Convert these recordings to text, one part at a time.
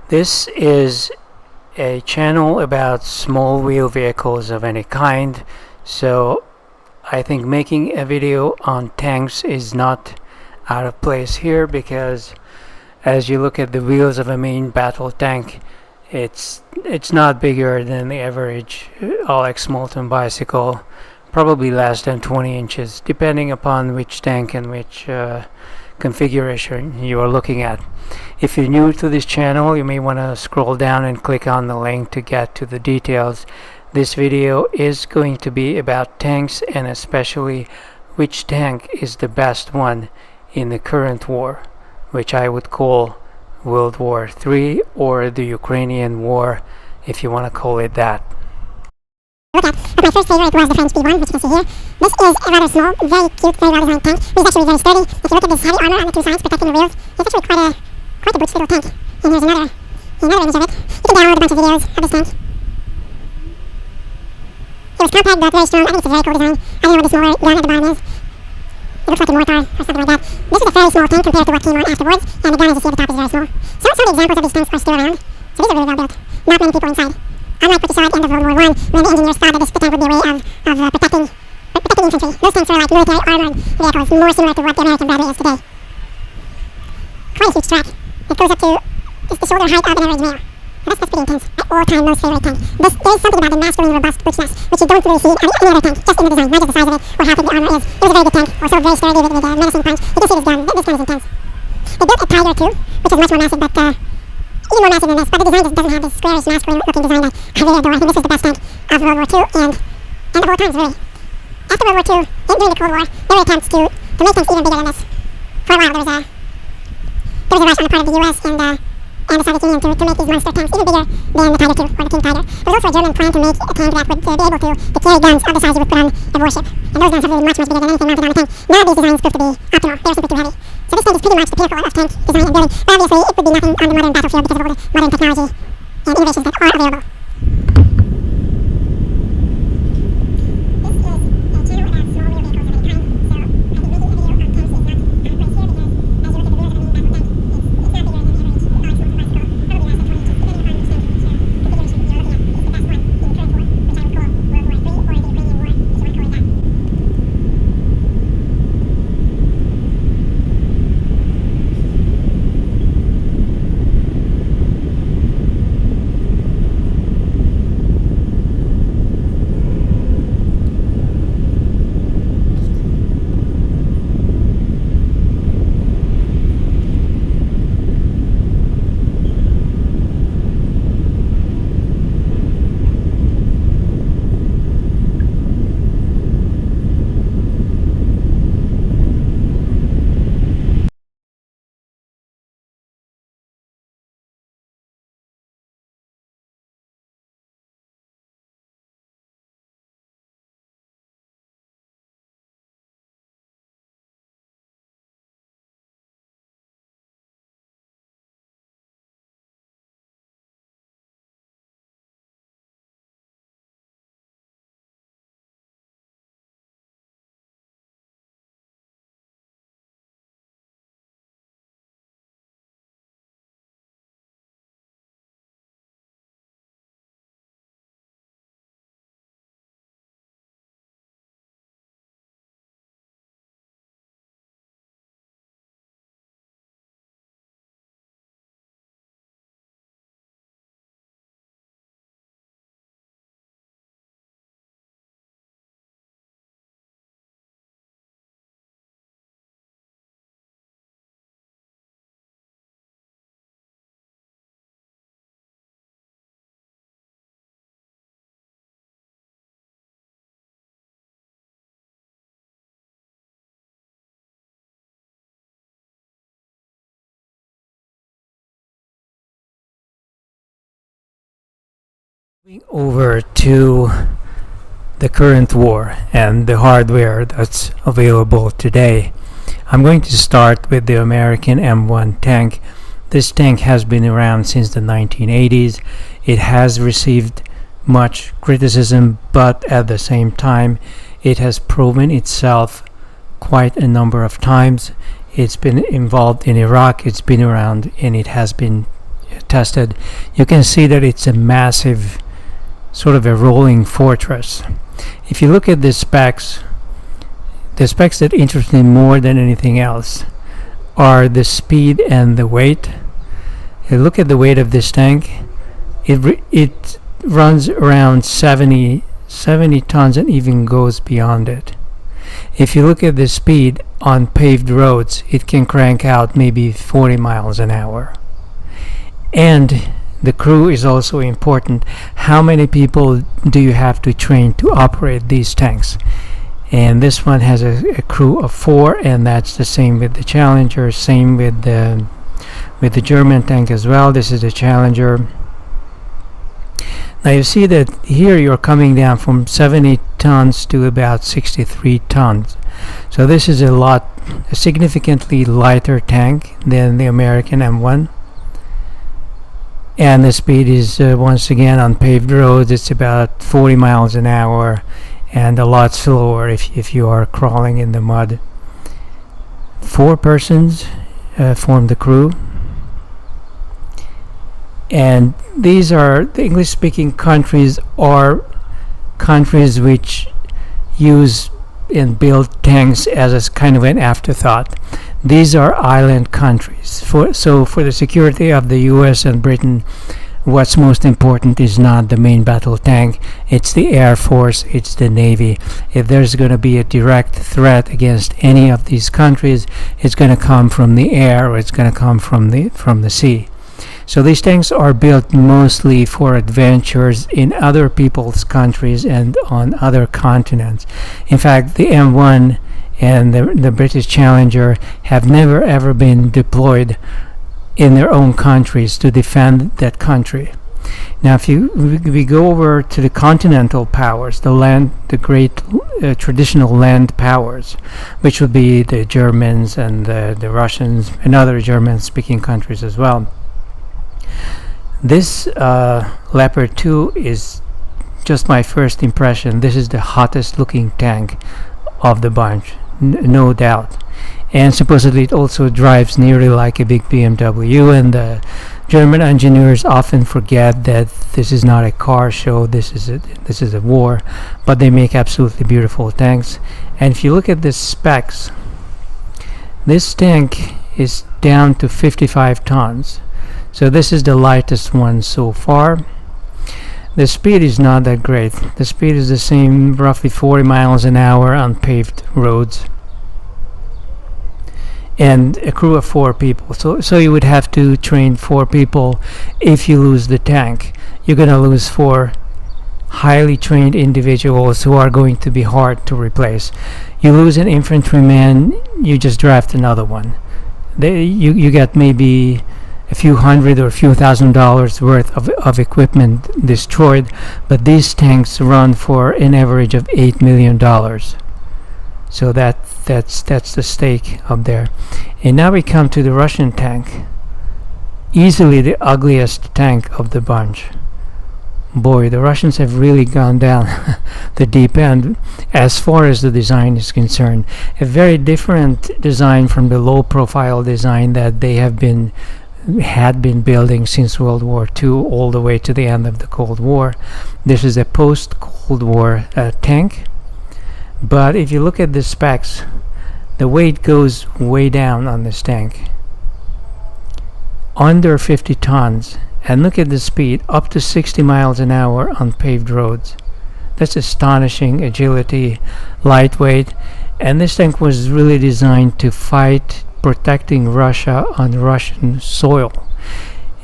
This is a channel about small wheel vehicles of any kind, so I think making a video on tanks is not out of place here, because as you look at the wheels of a main battle tank, it's not bigger than the average all-X Molten bicycle, probably less than 20 inches, depending upon which tank and which configuration you are looking at. If you're new to this channel, you may want to scroll down and click on the link to get to the details. This video is going to be about tanks, and especially which tank is the best one in the current war, which I would call World War III, or the Ukrainian War, if you want to call it that. Look at, but my first favorite was the French B1, which you can see here. This is a rather small, very cute, very well designed tank. It's actually very sturdy. If you look at this heavy armor on the two sides protecting the wheels, it's actually quite a butch little tank. And here's another image of it. You can download a bunch of videos of this tank. It was compact but very strong. I think it's a very cool design. I don't know what the smaller gun at the bottom is. It looks like a mortar or something like that. This is a fairly small tank compared to what came on afterwards, and the gun, as you see at the top, is very small. Some of the examples of these tanks are still around, so these are really well built. Not many people inside. Unlike what you saw at the end of World War I, when the engineers thought that this tank would be a way of protecting infantry. Those tanks were like military armored vehicles, more similar to what the American Bradley is today. Quite a huge track. It goes up to the shoulder height of an average male. That's pretty intense. My all-time most favorite tank. There is something about the masculine, robust butchness, which you don't really see in any other tank, just in the design, not just the size of it, or how thick the armor is. It was a very good tank, also very sturdy with a menacing punch. You can see this gun. This gun is intense. They built a Tiger too, which is much more massive, but even more massive than this. But the design just doesn't have this squarish, masculine-looking design that I really adore. I think this is the best tank of World War II and of all times, really. After World War II, during the Cold War, there were attempts to make tanks even bigger than this. For a while, there was a rush on the part of the US and the Soviet Union to make these monster tanks even bigger than the Tiger II, or the King Tiger. There was also a German plan to make a tank that would be able to carry guns of the size you would put on a warship. And those guns have to be much, much bigger than anything mounted on a tank. None of these designs proved to be optimal. They were simply too heavy. So this tank is pretty much the pinnacle of tank design and building. But obviously, it would be nothing on the modern battlefield because of all the modern technology and innovations that are available. Moving over to the current war and the hardware that's available today. I'm going to start with the American M1 tank. This tank has been around since the 1980s. It has received much criticism, but at the same time it has proven itself quite a number of times. It's been involved in Iraq, it's been around, and it has been tested, you can see that it's a massive, sort of a rolling fortress. If you look at the specs that interest me more than anything else are the speed and the weight. You look at the weight of this tank. It runs around 70 tons and even goes beyond it. If you look at the speed on paved roads, it can crank out maybe 40 miles an hour. And the crew is also important. How many people do you have to train to operate these tanks? And this one has a crew of 4, and that's the same with the Challenger, same with the German tank as well. This is the Challenger. Now you see that here you're coming down from 70 tons to about 63 tons. So this is a significantly lighter tank than the American M1. And the speed is once again on paved roads, it's about 40 miles an hour, and a lot slower if you are crawling in the mud. 4 persons form the crew. And these are the English-speaking countries, are countries which use and build tanks as a kind of an afterthought. These are island countries. So for the security of the US and Britain, what's most important is not the main battle tank, it's the Air Force, it's the Navy. If there's going to be a direct threat against any of these countries, it's going to come from the air, or it's going to come from the sea. So these tanks are built mostly for adventures in other people's countries and on other continents. In fact, the M1 and the British Challenger have never ever been deployed in their own countries to defend that country. Now, if we go over to the continental powers, the great traditional land powers, which would be the Germans and the Russians and other German-speaking countries as well. This Leopard 2 is just my first impression. This is the hottest looking tank of the bunch, no doubt. And supposedly it also drives nearly like a big BMW, and the German engineers often forget that this is not a car show, this is a war, but they make absolutely beautiful tanks. And if you look at the specs, this tank is down to 55 tons. So this is the lightest one so far. The speed is not that great. The speed is the same, roughly 40 miles an hour on paved roads. And a crew of 4 people. So you would have to train 4 people. If you lose the tank, you're going to lose 4 highly trained individuals who are going to be hard to replace. You lose an infantryman, you just draft another one. You get maybe a few $100 or a few $1,000 worth of equipment destroyed, but these tanks run for an average of $8 million. So that's the stake up there. And now we come to the Russian tank, easily the ugliest tank of the bunch. Boy, the Russians have really gone down the deep end as far as the design is concerned. A very different design from the low-profile design that they had been building since World War II all the way to the end of the Cold War. This is a post-Cold War tank. But if you look at the specs, the weight goes way down on this tank. Under 50 tons. And look at the speed, up to 60 miles an hour on paved roads. That's astonishing agility, lightweight. And this tank was really designed to fight protecting Russia on Russian soil.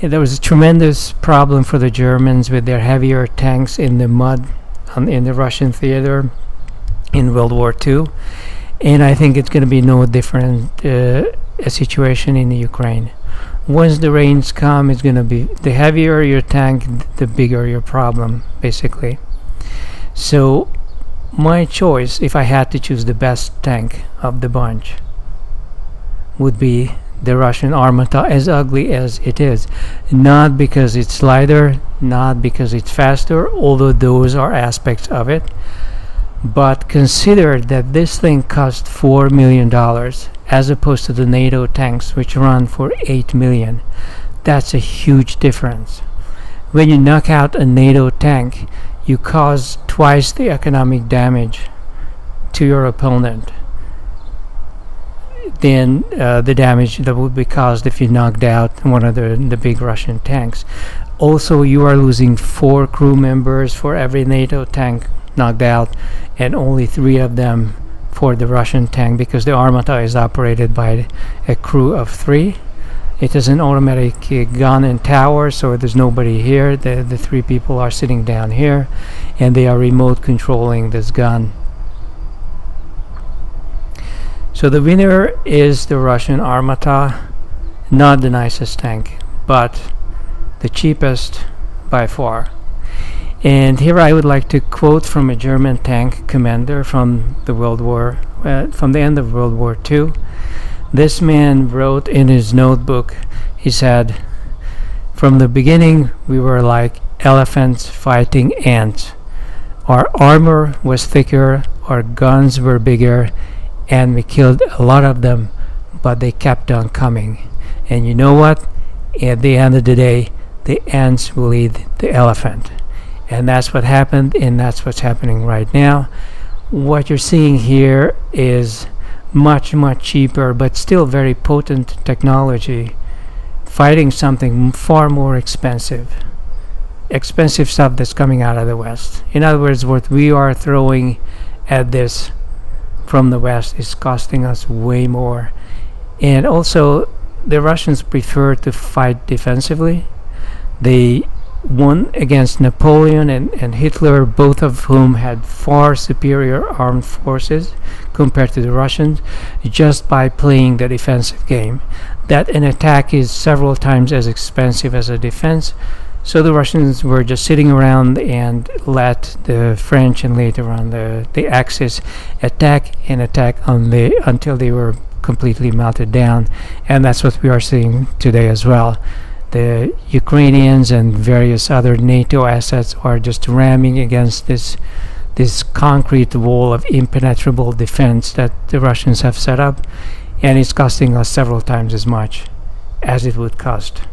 There was a tremendous problem for the Germans with their heavier tanks in the mud in the Russian theater in World War II, and I think it's going to be no different a situation in the Ukraine. Once the rains come, it's going to be the heavier your tank, the bigger your problem, basically. So my choice, if I had to choose the best tank of the bunch, would be the Russian Armata, as ugly as it is. Not because it's lighter, not because it's faster, although those are aspects of it, but consider that this thing cost $4 million as opposed to the NATO tanks, which run for $8 million. That's a huge difference. When you knock out a NATO tank, you cause twice the economic damage to your opponent than the damage that would be caused if you knocked out one of the big Russian tanks. Also, you are losing 4 crew members for every NATO tank knocked out, and only 3 of them for the Russian tank, because the Armata is operated by a crew of 3. It is an automatic gun and tower, so there's nobody here. The 3 people are sitting down here, and they are remote controlling this gun. So the winner is the Russian Armata. Not the nicest tank, but the cheapest by far. And here I would like to quote from a German tank commander from the end of World War II. This man wrote in his notebook, he said, "From the beginning we were like elephants fighting ants. Our armor was thicker, our guns were bigger, and we killed a lot of them, but they kept on coming. And you know what? At the end of the day, the ants will eat the elephant." And that's what happened, and that's what's happening right now. What you're seeing here is much cheaper, but still very potent technology, fighting something far more expensive stuff that's coming out of the West. In other words, what we are throwing at this from the West is costing us way more. And also, the Russians prefer to fight defensively. They won against Napoleon and Hitler, both of whom had far superior armed forces compared to the Russians, just by playing the defensive game. That an attack is several times as expensive as a defense, so the Russians were just sitting around and let the French and later on the Axis attack until they were completely melted down. And that's what we are seeing today as well. The Ukrainians and various other NATO assets are just ramming against this concrete wall of impenetrable defense that the Russians have set up, and it's costing us several times as much as it would cost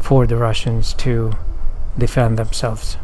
for the Russians to defend themselves.